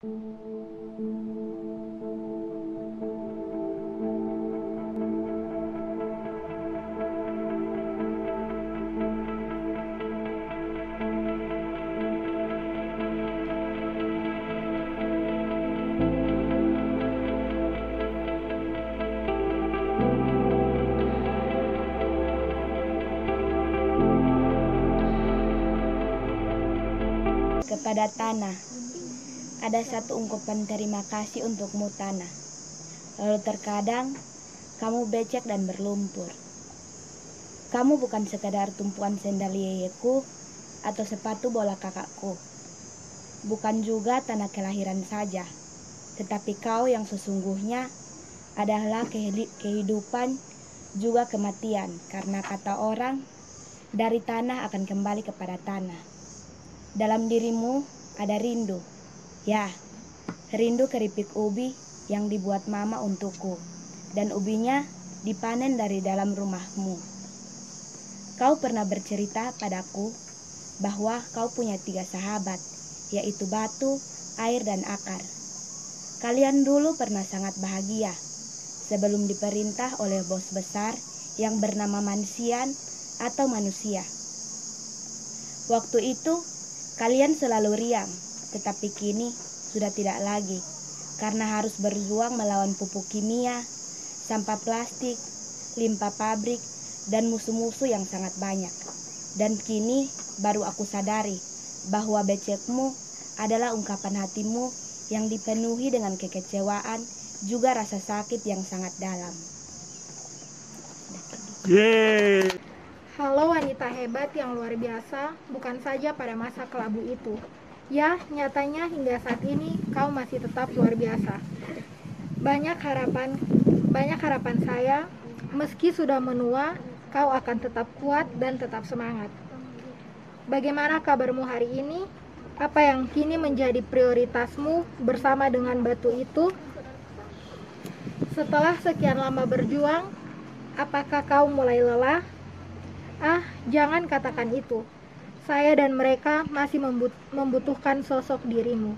Kepada tanah, ada satu ungkapan terima kasih untukmu tanah. Lalu terkadang kamu becek dan berlumpur. Kamu bukan sekadar tumpuan sendal yeyeku atau sepatu bola kakakku. Bukan juga tanah kelahiran saja, tetapi kau yang sesungguhnya adalah kehidupan juga kematian, karena kata orang, dari tanah akan kembali kepada tanah. Dalam dirimu ada rindu, ya, rindu keripik ubi yang dibuat mama untukku, dan ubinya dipanen dari dalam rumahmu. Kau pernah bercerita padaku bahwa kau punya 3 sahabat, yaitu batu, air, dan akar. Kalian dulu pernah sangat bahagia sebelum diperintah oleh bos besar yang bernama Mansian atau manusia. Waktu itu kalian selalu riang, tetapi kini sudah tidak lagi, karena harus berjuang melawan pupuk kimia, sampah plastik, limbah pabrik, dan musuh-musuh yang sangat banyak. Dan kini baru aku sadari bahwa becekmu adalah ungkapan hatimu yang dipenuhi dengan kekecewaan, juga rasa sakit yang sangat dalam. Yeay. Halo wanita hebat yang luar biasa, bukan saja pada masa kelabu itu. Ya, nyatanya hingga saat ini kau masih tetap luar biasa. Banyak harapan saya, meski sudah menua, kau akan tetap kuat dan tetap semangat. Bagaimana kabarmu hari ini? Apa yang kini menjadi prioritasmu bersama dengan batu itu? Setelah sekian lama berjuang, apakah kau mulai lelah? Jangan katakan itu. Saya dan mereka masih membutuhkan sosok dirimu.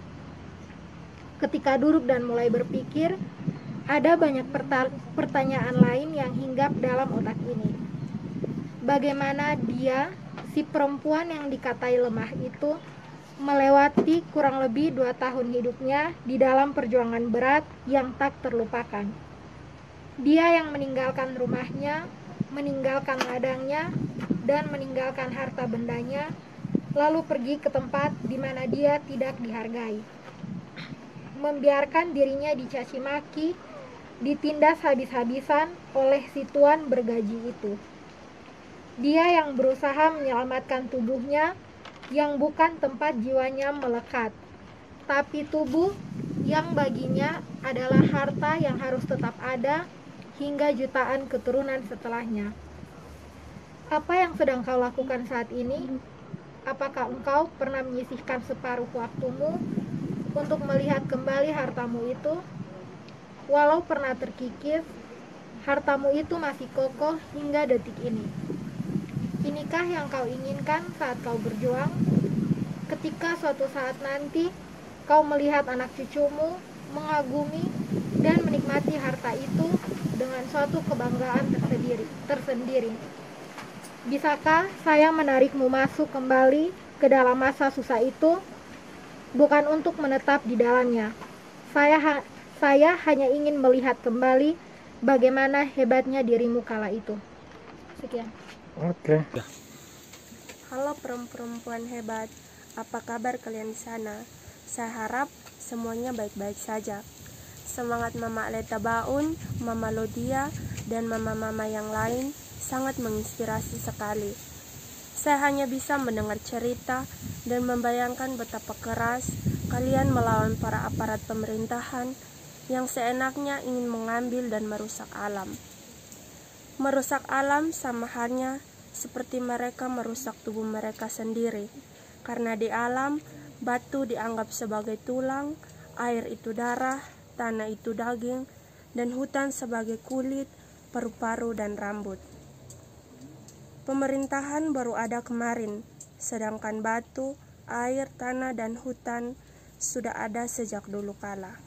Ketika duduk dan mulai berpikir, ada banyak pertanyaan lain yang hinggap dalam otak ini. Bagaimana dia, si perempuan yang dikatai lemah itu, melewati kurang lebih 2 tahun hidupnya di dalam perjuangan berat yang tak terlupakan. Dia yang meninggalkan rumahnya, meninggalkan ladangnya, dan meninggalkan harta bendanya, lalu pergi ke tempat di mana dia tidak dihargai. Membiarkan dirinya dicaci maki, ditindas habis-habisan oleh si tuan bergaji itu. Dia yang berusaha menyelamatkan tubuhnya, yang bukan tempat jiwanya melekat, tapi tubuh yang baginya adalah harta yang harus tetap ada hingga jutaan keturunan setelahnya. Apa yang sedang kau lakukan saat ini? Apakah engkau pernah menyisihkan separuh waktumu untuk melihat kembali hartamu itu? Walau pernah terkikis, hartamu itu masih kokoh hingga detik ini. Inikah yang kau inginkan saat kau berjuang? Ketika suatu saat nanti kau melihat anak cucumu mengagumi dan menikmati harta itu dengan suatu kebanggaan tersendiri. Bisakah saya menarikmu masuk kembali ke dalam masa susah itu? Bukan untuk menetap di dalamnya. Saya hanya ingin melihat kembali bagaimana hebatnya dirimu kala itu. Sekian. Oke. Halo perempuan hebat, apa kabar kalian di sana? Saya harap semuanya baik-baik saja. Semangat Mama Aleta Baun, Mama Lodia, dan mama-mama yang lain sangat menginspirasi sekali. Saya hanya bisa mendengar cerita dan membayangkan betapa keras kalian melawan para aparat pemerintahan yang seenaknya ingin mengambil dan merusak alam. Merusak alam sama halnya seperti mereka merusak tubuh mereka sendiri, karena di alam batu dianggap sebagai tulang, air itu darah, tanah itu daging, dan hutan sebagai kulit, paru-paru, dan rambut. Pemerintahan baru ada kemarin, sedangkan batu, air, tanah, dan hutan sudah ada sejak dulu kala.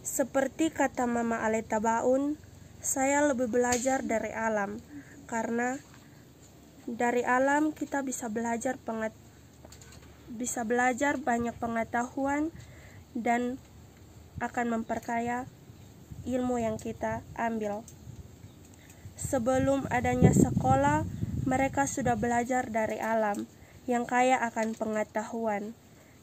Seperti kata Mama Aleta Baun, saya lebih belajar dari alam, karena dari alam kita bisa belajar banyak pengetahuan dan akan memperkaya ilmu yang kita ambil. Sebelum adanya sekolah, mereka sudah belajar dari alam yang kaya akan pengetahuan.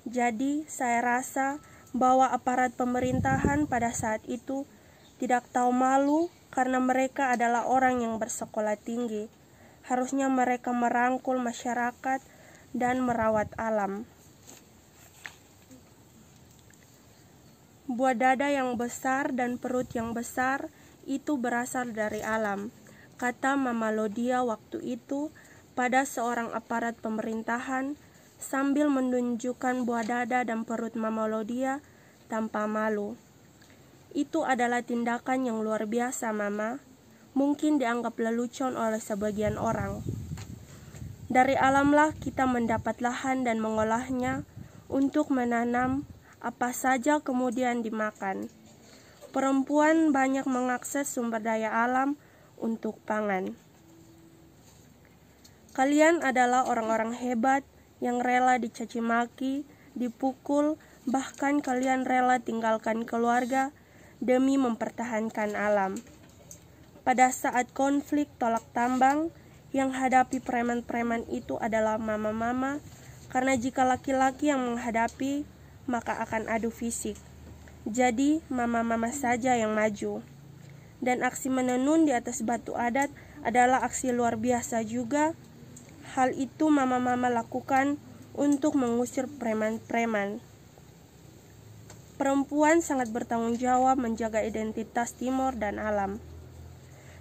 Jadi saya rasa bahwa aparat pemerintahan pada saat itu tidak tahu malu karena mereka adalah orang yang bersekolah tinggi. Harusnya mereka merangkul masyarakat dan merawat alam. Buah dada yang besar dan perut yang besar itu berasal dari alam, kata Mama Lodia waktu itu pada seorang aparat pemerintahan sambil menunjukkan buah dada dan perut Mama Lodia tanpa malu. Itu adalah tindakan yang luar biasa, Mama. Mungkin dianggap lelucon oleh sebagian orang. Dari alamlah kita mendapat lahan dan mengolahnya untuk menanam apa saja kemudian dimakan. Perempuan banyak mengakses sumber daya alam untuk pangan. Kalian adalah orang-orang hebat yang rela dicaci maki, dipukul, bahkan kalian rela tinggalkan keluarga demi mempertahankan alam. Pada saat konflik tolak tambang, yang hadapi preman-preman itu adalah mama-mama, karena jika laki-laki yang menghadapi, maka akan adu fisik. Jadi, mama-mama saja yang maju. Dan aksi menenun di atas batu adat adalah aksi luar biasa juga. Hal itu mama-mama lakukan untuk mengusir preman-preman. Perempuan sangat bertanggung jawab menjaga identitas Timor dan alam.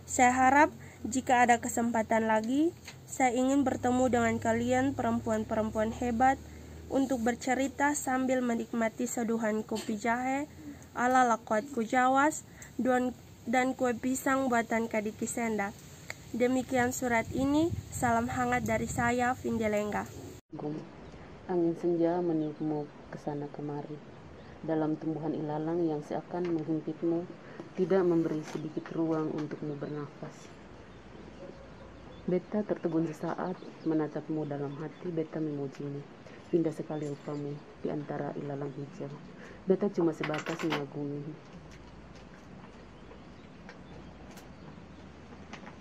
Saya harap jika ada kesempatan lagi, saya ingin bertemu dengan kalian perempuan-perempuan hebat untuk bercerita sambil menikmati seduhan kopi jahe ala lakuatku Jawas dan kue pisang buatan Kadiki Senda. Demikian surat ini, salam hangat dari saya, Vindelengga. Angin senja meniupmu kesana kemari. Dalam tumbuhan ilalang yang seakan menghimpitmu, tidak memberi sedikit ruang untukmu bernafas. Beta tertegun sesaat, menatapmu dalam hati. Beta memujimu. Indah sekali rupamu di antara ilalang hijau. Beta cuma sebatas mengagumi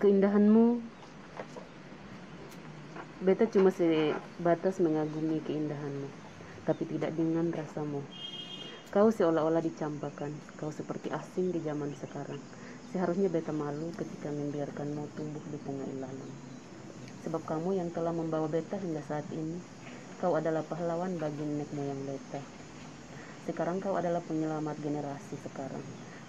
keindahanmu. Beta cuma sebatas mengagumi keindahanmu, tapi tidak dengan rasamu. Kau seolah-olah dicampakkan. Kau seperti asing di zaman sekarang. Seharusnya beta malu ketika membiarkanmu tumbuh di tengah ilalang. Sebab kamu yang telah membawa beta hingga saat ini. Kau adalah pahlawan bagi nenek moyang beta. Sekarang kau adalah penyelamat generasi sekarang.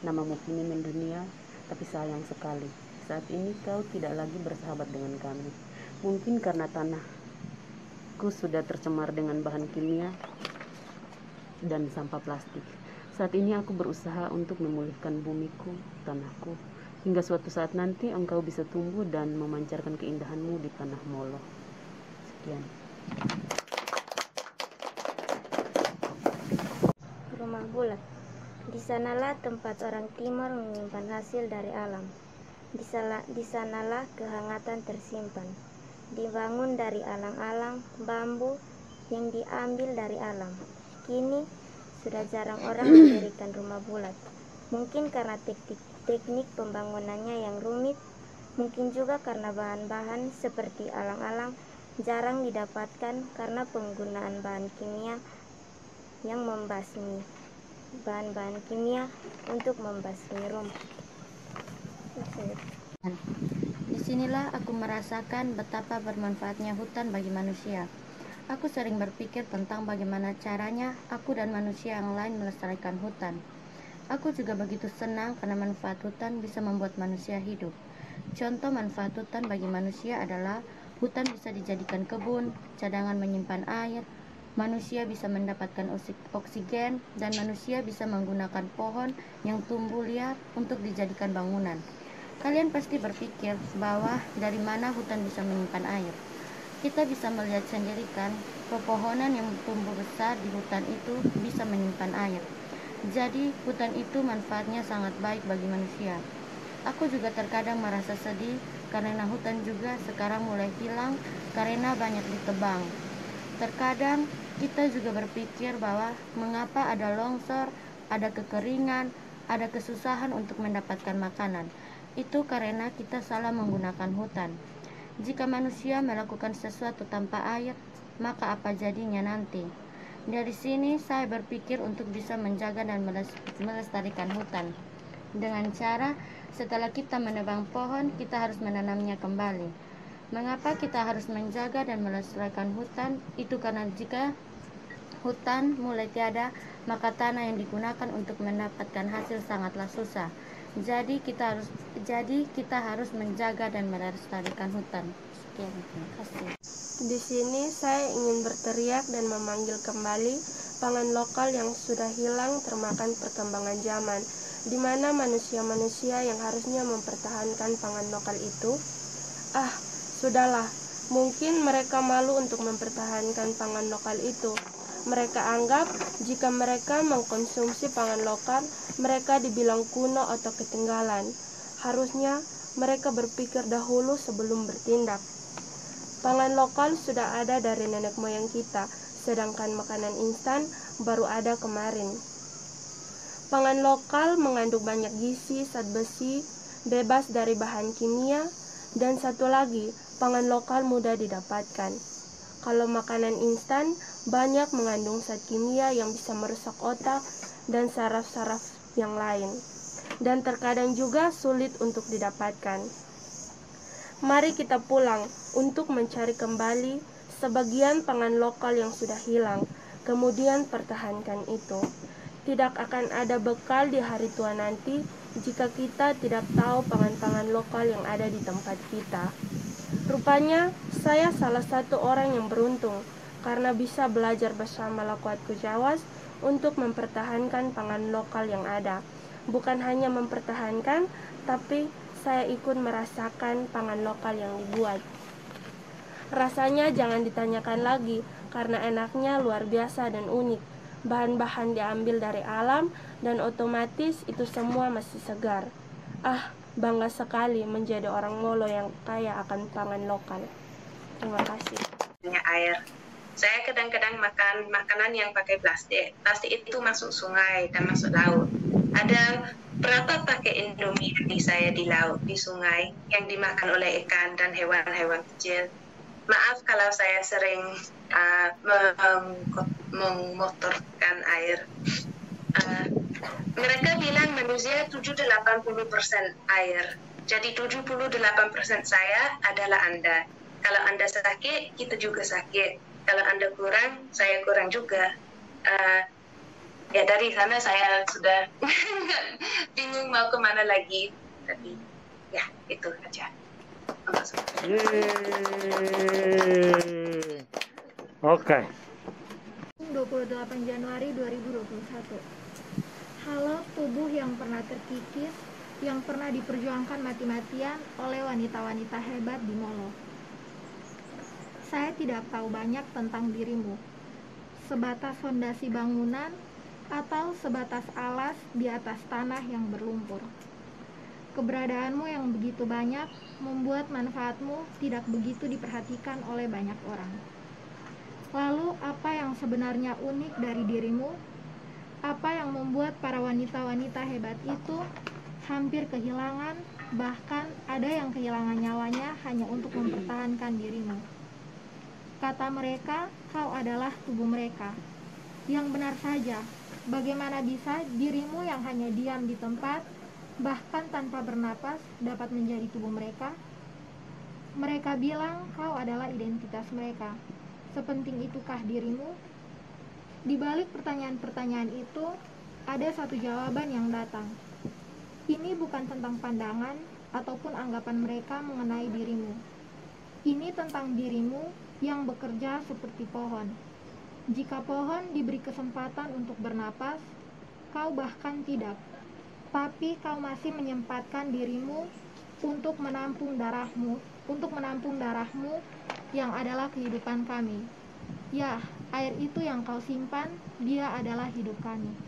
Namamu kini mendunia, tapi sayang sekali. Saat ini kau tidak lagi bersahabat dengan kami. Mungkin karena tanahku sudah tercemar dengan bahan kimia dan sampah plastik. Saat ini aku berusaha untuk memulihkan bumiku, tanahku, hingga suatu saat nanti engkau bisa tumbuh dan memancarkan keindahanmu di tanah Molo. Sekian. Rumah bulat. Di sanalah tempat orang Timor menyimpan hasil dari alam. Di sanalah kehangatan tersimpan. Dibangun dari alang-alang bambu yang diambil dari alam. Kini sudah jarang orang mendirikan rumah bulat. Mungkin karena teknik pembangunannya yang rumit, mungkin juga karena bahan-bahan seperti alang-alang jarang didapatkan karena penggunaan bahan kimia yang membasmi. Bahan-bahan kimia untuk membasmi rumput. Disinilah aku merasakan betapa bermanfaatnya hutan bagi manusia. Aku sering berpikir tentang bagaimana caranya aku dan manusia yang lain melestarikan hutan. Aku juga begitu senang karena manfaat hutan bisa membuat manusia hidup. Contoh manfaat hutan bagi manusia adalah hutan bisa dijadikan kebun, cadangan menyimpan air, manusia bisa mendapatkan oksigen, dan manusia bisa menggunakan pohon yang tumbuh liar untuk dijadikan bangunan. Kalian pasti berpikir bahwa dari mana hutan bisa menyimpan air. Kita bisa melihat sendiri kan, pepohonan yang tumbuh besar di hutan itu bisa menyimpan air. Jadi hutan itu manfaatnya sangat baik bagi manusia. Aku juga terkadang merasa sedih karena hutan juga sekarang mulai hilang karena banyak ditebang. Terkadang kita juga berpikir bahwa mengapa ada longsor, ada kekeringan, ada kesusahan untuk mendapatkan makanan. Itu karena kita salah menggunakan hutan. Jika manusia melakukan sesuatu tanpa air, maka apa jadinya nanti? Dari sini saya berpikir untuk bisa menjaga dan melestarikan hutan. Dengan cara, setelah kita menebang pohon, kita harus menanamnya kembali. Mengapa kita harus menjaga dan melestarikan hutan? Itu karena jika hutan mulai tiada, maka tanah yang digunakan untuk mendapatkan hasil sangatlah susah. Jadi kita harus menjaga dan melestarikan hutan. Sekian, terima kasih. Di sini saya ingin berteriak dan memanggil kembali pangan lokal yang sudah hilang termakan perkembangan zaman, di mana manusia-manusia yang harusnya mempertahankan pangan lokal itu, sudahlah, mungkin mereka malu untuk mempertahankan pangan lokal itu. Mereka anggap jika mereka mengkonsumsi pangan lokal, mereka dibilang kuno atau ketinggalan. Harusnya mereka berpikir dahulu sebelum bertindak. Pangan lokal sudah ada dari nenek moyang kita, sedangkan makanan instan baru ada kemarin. Pangan lokal mengandung banyak gizi, zat besi, bebas dari bahan kimia, dan satu lagi, pangan lokal mudah didapatkan. Kalau makanan instan, banyak mengandung zat kimia yang bisa merusak otak dan saraf-saraf yang lain, dan terkadang juga sulit untuk didapatkan. Mari kita pulang untuk mencari kembali sebagian pangan lokal yang sudah hilang, kemudian pertahankan itu. Tidak akan ada bekal di hari tua nanti jika kita tidak tahu pangan-pangan lokal yang ada di tempat kita. Rupanya, saya salah satu orang yang beruntung karena bisa belajar bersama Lakuatku Jawas untuk mempertahankan pangan lokal yang ada. Bukan hanya mempertahankan, tapi saya ikut merasakan pangan lokal yang dibuat. Rasanya jangan ditanyakan lagi karena enaknya luar biasa dan unik. Bahan-bahan diambil dari alam dan otomatis itu semua masih segar. Bangga sekali menjadi orang Molo yang kaya akan pangan lokal. Terima kasih. Air. Saya kadang-kadang makan makanan yang pakai plastik. Plastik itu masuk sungai dan masuk laut. Ada berapa pakai Indomie saya di laut, di sungai, yang dimakan oleh ikan dan hewan-hewan kecil. Maaf kalau saya sering mengotorkan air. Mereka bilang manusia 70-80% air. Jadi 78% saya adalah Anda. Kalau Anda sakit, kita juga sakit. Kalau Anda kurang, saya kurang juga. Ya dari sana saya sudah bingung mau kemana lagi. Tapi ya itu aja. Oke. 28 Januari 2021. Halo tubuh yang pernah terkikis, yang pernah diperjuangkan mati-matian oleh wanita-wanita hebat di Molo. Saya tidak tahu banyak tentang dirimu, sebatas fondasi bangunan atau sebatas alas di atas tanah yang berlumpur. Keberadaanmu yang begitu banyak membuat manfaatmu tidak begitu diperhatikan oleh banyak orang. Lalu apa yang sebenarnya unik dari dirimu? Apa yang membuat para wanita-wanita hebat itu hampir kehilangan, bahkan ada yang kehilangan nyawanya hanya untuk mempertahankan dirimu? Kata mereka, kau adalah tubuh mereka. Yang benar saja, bagaimana bisa dirimu yang hanya diam di tempat, bahkan tanpa bernapas, dapat menjadi tubuh mereka? Mereka bilang kau adalah identitas mereka. Sepenting itukah dirimu? Di balik pertanyaan-pertanyaan itu, ada satu jawaban yang datang. Ini bukan tentang pandangan ataupun anggapan mereka mengenai dirimu. Ini tentang dirimu yang bekerja seperti pohon. Jika pohon diberi kesempatan untuk bernapas, kau bahkan tidak. Tapi kau masih menyempatkan dirimu untuk menampung darahmu yang adalah kehidupan kami. Ya, air itu yang kau simpan, dia adalah hidup kami.